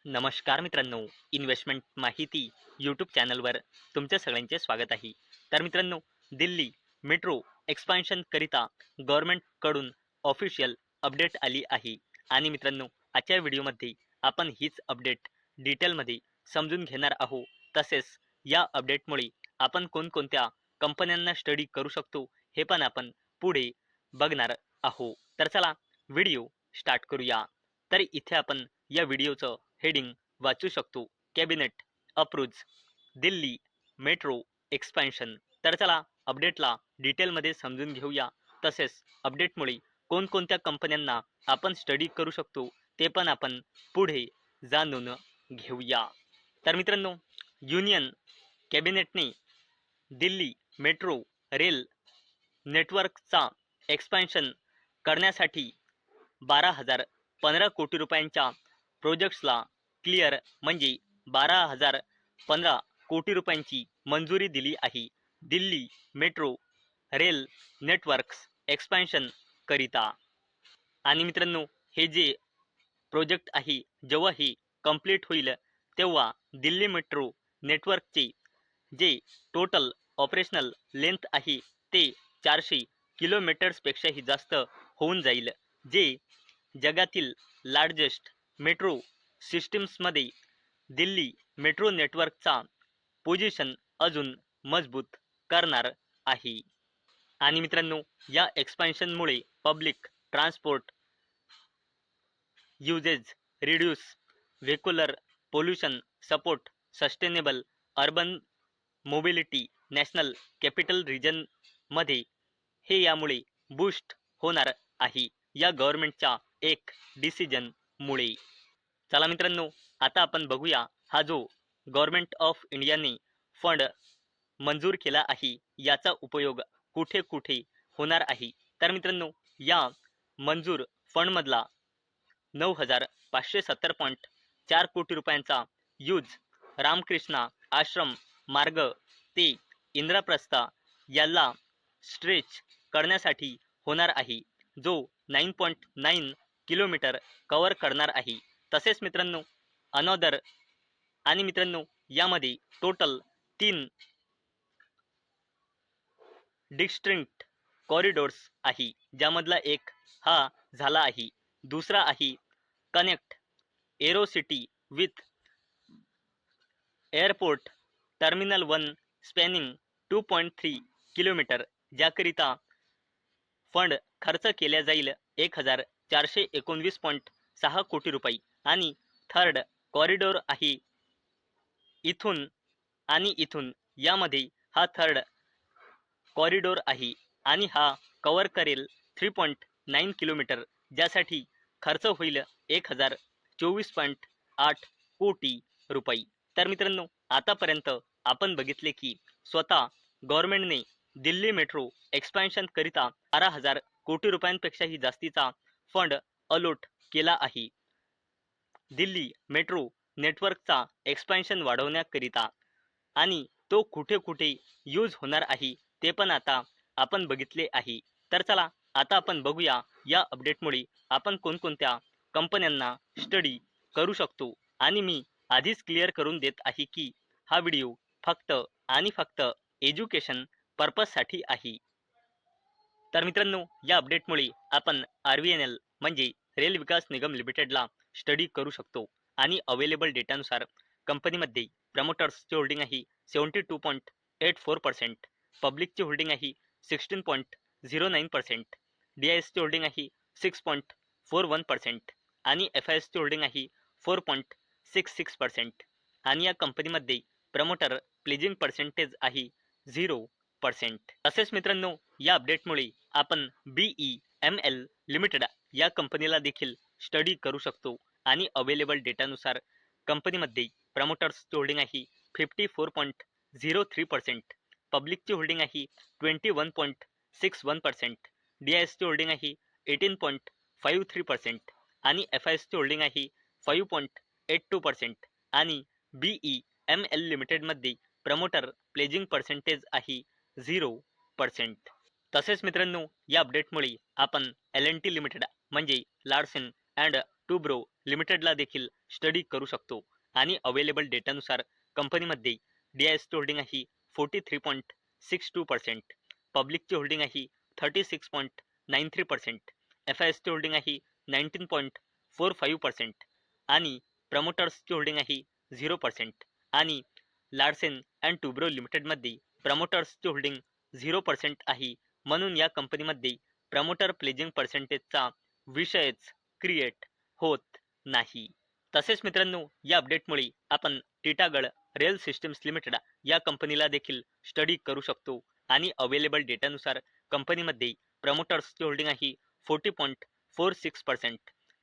नमस्कार मित्रांनो, इन्व्हेस्टमेंट माहिती यूट्यूब चॅनलवर तुमच्या सगळ्यांचे स्वागत आहे. तर मित्रांनो, दिल्ली मेट्रो एक्सपान्शनकरिता गव्हर्नमेंटकडून ऑफिशियल अपडेट आली आहे. आणि मित्रांनो, आजच्या व्हिडिओमध्ये आपण हीच अपडेट डिटेलमध्ये समजून घेणार आहोत. तसेच या अपडेटमुळे आपण कोणकोणत्या कंपन्यांना स्टडी करू शकतो हे पण आपण पुढे बघणार आहोत. तर चला व्हिडिओ स्टार्ट करूया. तर इथे आपण या व्हिडिओचं हेडिंग वाचू शकतो, cabinet approves Delhi metro expansion. तर चला अपडेटला डिटेलमध्ये समजून घेऊया. तसेच अपडेटमुळे कोणकोणत्या कंपन्यांना आपण स्टडी करू शकतो ते पण आपण पुढे जाणून घेऊया. तर मित्रांनो, युनियन कॅबिनेटने दिल्ली मेट्रो रेल नेटवर्कचा एक्सपान्शन करण्यासाठी 12,015 कोटी रुपयांच्या प्रोजेक्ट्सला क्लिअर म्हणजे 12,015 कोटी रुपयांची मंजुरी दिली आहे. Delhi metro rail networks expansion करिता. आणि मित्रांनो, हे जे प्रोजेक्ट आहे जेव्हा हे कंप्लीट होईल तेव्हा दिल्ली मेट्रो नेटवर्कचे जे टोटल ऑपरेशनल लेंथ आहे ते 400 किलोमीटर्सपेक्षाही जास्त होऊन जाईल, जे जगातील लार्जेस्ट मेट्रो सिस्टीम्समध्ये दिल्ली मेट्रो नेटवर्कचा पोझिशन अजून मजबूत करणार आहे. आणि मित्रांनो, या एक्सपान्शनमुळे public transport usage reduce vehicular pollution, support sustainable urban mobility, national capital रिजनमध्ये हे यामुळे बूस्ट होणार आहे, या गव्हर्नमेंटच्या एक डिसिजनमुळे. चला मित्रांनो, आता आपण बघूया हा जो गव्हर्नमेंट ऑफ इंडियाने फंड मंजूर केला आहे याचा उपयोग कुठे कुठे होणार आहे. तर मित्रांनो, या मंजूर फंडमधला 9,570.4 कोटी रुपयांचा यूज रामकृष्णा आश्रम मार्ग ते इंद्रप्रस्थ याला स्ट्रेच करण्यासाठी होणार आहे, जो 9.9 किलोमीटर कव्हर करणार आहे. तसेच मित्रांनो, अनदर आणि मित्रांनो, यामध्ये टोटल 3 डिस्टिंक्ट कॉरिडोर्स आहे, ज्यामधला एक हा झाला आहे. दुसरा आहे connect aero city with airport terminal 1 spanning 2.3 kilometre, ज्याकरिता फंड खर्च केल्या जाईल 1,419.6 कोटी रुपये. आणि थर्ड कॉरिडोर आहे इथून आणि इथून, यामध्ये हा थर्ड कॉरिडोर आहे आणि हा कव्हर करेल 3.9 किलोमीटर, ज्यासाठी खर्च होईल 1,024.8 कोटी रुपये. तर मित्रांनो, आतापर्यंत आपण बघितले की स्वतः गव्हर्नमेंटने दिल्ली मेट्रो एक्सपान्शन करिता 12,000 कोटी रुपयांपेक्षाही जास्तीचा फंड अलॉट केला आहे दिल्ली मेट्रो नेटवर्कचा एक्सपान्शन वाढवण्याकरिता. आणि तो कुठे कुठे यूज होणार आहे ते पण आता आपण बघितले आहे. तर चला आता आपण बघूया या अपडेटमुळे आपण कोणकोणत्या कंपन्यांना स्टडी करू शकतो. आणि मी आधीच क्लिअर करून देत आहे की हा व्हिडिओ फक्त आणि फक्त एज्युकेशन पर्पजसाठी आहे. तर मित्रांनो, या अपडेटमुळे आपण RVNL म्हणजे रेल विकास निगम लिमिटेडला स्टडी करू शकतो. आणि अवेलेबल डेटानुसार कंपनीमध्ये प्रमोटर्सची होल्डिंग आहे 72.84%, पब्लिकची होल्डिंग आहे 16.09%, DISची होल्डिंग आहे 6.41% आणि FISची होल्डिंग आहे 4.66%. आणि या कंपनीमध्ये प्रमोटर प्लेजिंग पर्सेंटेज आहे 0%. तसेच मित्रांनो, या अपडेटमुळे आपण BEML लिमिटेड या कंपनीला देखील स्टडी करू शकतो. आणि अवेलेबल डेटानुसार कंपनीमध्ये प्रमोटर्सची होल्डिंग आहे 54.03%, पब्लिकची होल्डिंग आहे 21.61%, DISची होल्डिंग आहे 18.53% आणि FISची होल्डिंग आहे 5.82%. आणि BEML लिमिटेडमध्ये प्रमोटर प्लेजिंग पर्सेंटेज आहे 0%. तसेच मित्रांनो, या अपडेटमुळे आपण L&T लिमिटेड म्हणजे लार्सन अँड टुब्रो लिमिटेडला देखील स्टडी करू शकतो आणि अवेलेबल डेटानुसार कंपनीमध्ये DISची होल्डिंग आहे 43.62%, पब्लिकची होल्डिंग आहे 36.93%, FISची होल्डिंग आहे 19.45% आणि प्रमोटर्सची होल्डिंग आहे 0% आणि लार्सेन अँड टुब्रो लिमिटेडमध्ये प्रमोटर्सची होल्डिंग 0% आहे. म्हणून या कंपनीमध्ये प्रमोटर प्लेजिंग पर्सेंटेजचा विषयच क्रिएट होत नाही. तसेच मित्रांनो, या अपडेटमुळे आपण टिटागड रेल सिस्टम्स लिमिटेड या कंपनीला देखील स्टडी करू शकतो आणि अवेलेबल डेटानुसार कंपनीमध्ये प्रमोटर्सची होल्डिंग आहे 40.46%,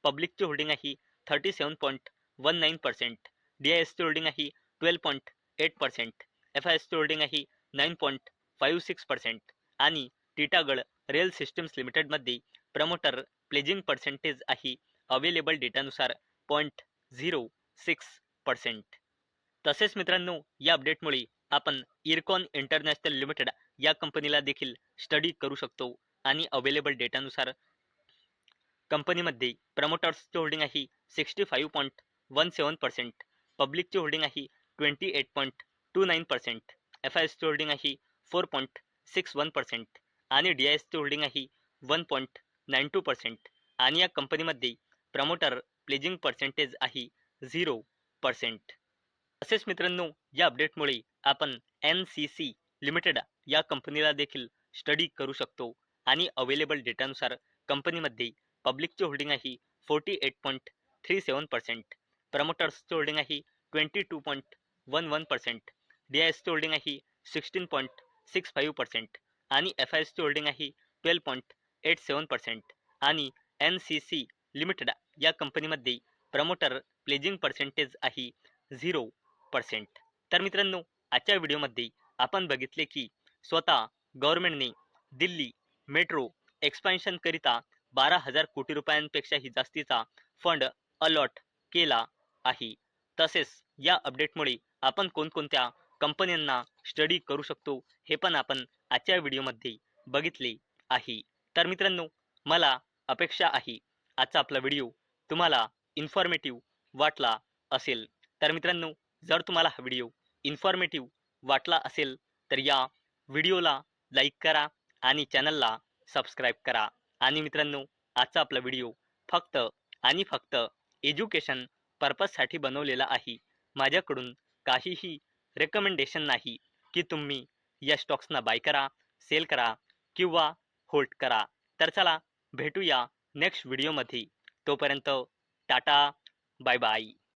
पब्लिकची होल्डिंग आहे 37.19%, DISची होल्डिंग आहे 12.8%, FISची होल्डिंग आहे 9.56% आणि टिटागड रेल सिस्टम्स लिमिटेडमध्ये प्रमोटर प्लेजिंग पर्सेंटेज आहे अवेलेबल डेटानुसार 0.06%. तसेच मित्रांनो, या अपडेटमुळे आपण इरकॉन इंटरनॅशनल लिमिटेड या कंपनीला देखील स्टडी करू शकतो आणि अवेलेबल डेटानुसार कंपनीमध्ये प्रमोटर्सची होल्डिंग आहे 65.17%, पब्लिकची होल्डिंग आहे 28.29%, FISची होल्डिंग आहे 4.61% आणि DISची होल्डिंग आहे 1.92% आणि या कंपनीमध्ये प्रमोटर प्लेजिंग पर्सेंटेज आहे 0%. तसेच मित्रांनो, या अपडेटमुळे आपण NCC लिमिटेड या कंपनीला देखील स्टडी करू शकतो आणि अवेलेबल डेटानुसार कंपनीमध्ये पब्लिकची होल्डिंग आहे 48.37%, प्रमोटर्सची होल्डिंग आहे 22.11%, DISची होल्डिंग आहे 16.65% आणि FISची होल्डिंग आहे 12.87% आणि NCC लिमिटेड या कंपनीमध्ये प्रमोटर प्लेजिंग पर्सेंटेज आहे 0%. तर मित्रांनो, आजच्या व्हिडिओमध्ये आपण बघितले की स्वतः गव्हर्नमेंटने दिल्ली मेट्रो एक्सपान्शन करिता 12,000 कोटी रुपयांपेक्षाही जास्तीचा फंड अलॉट केला आहे. तसेच या अपडेटमुळे आपण कोणकोणत्या कंपन्यांना स्टडी करू शकतो हे पण आपण आजच्या व्हिडिओमध्ये बघितले आहे. तर मित्रांनो, मला अपेक्षा आहे आजचा आपला व्हिडिओ तुम्हाला इन्फॉर्मेटिव्ह वाटला असेल. तर मित्रांनो, जर तुम्हाला हा व्हिडिओ इन्फॉर्मेटिव्ह वाटला असेल तर या व्हिडिओला लाईक करा आणि चॅनलला सबस्क्राईब करा. आणि मित्रांनो, आजचा आपला व्हिडिओ फक्त आणि फक्त एज्युकेशन पर्पजसाठी बनवलेला आहे. माझ्याकडून काहीही रेकमेंडेशन नाही की तुम्ही या स्टॉक्सना बाय करा, सेल करा किंवा होल्ड करा. तर चला भेटूया नेक्स्ट व्हिडिओमध्ये. तोपर्यंत टाटा, बाय बाय.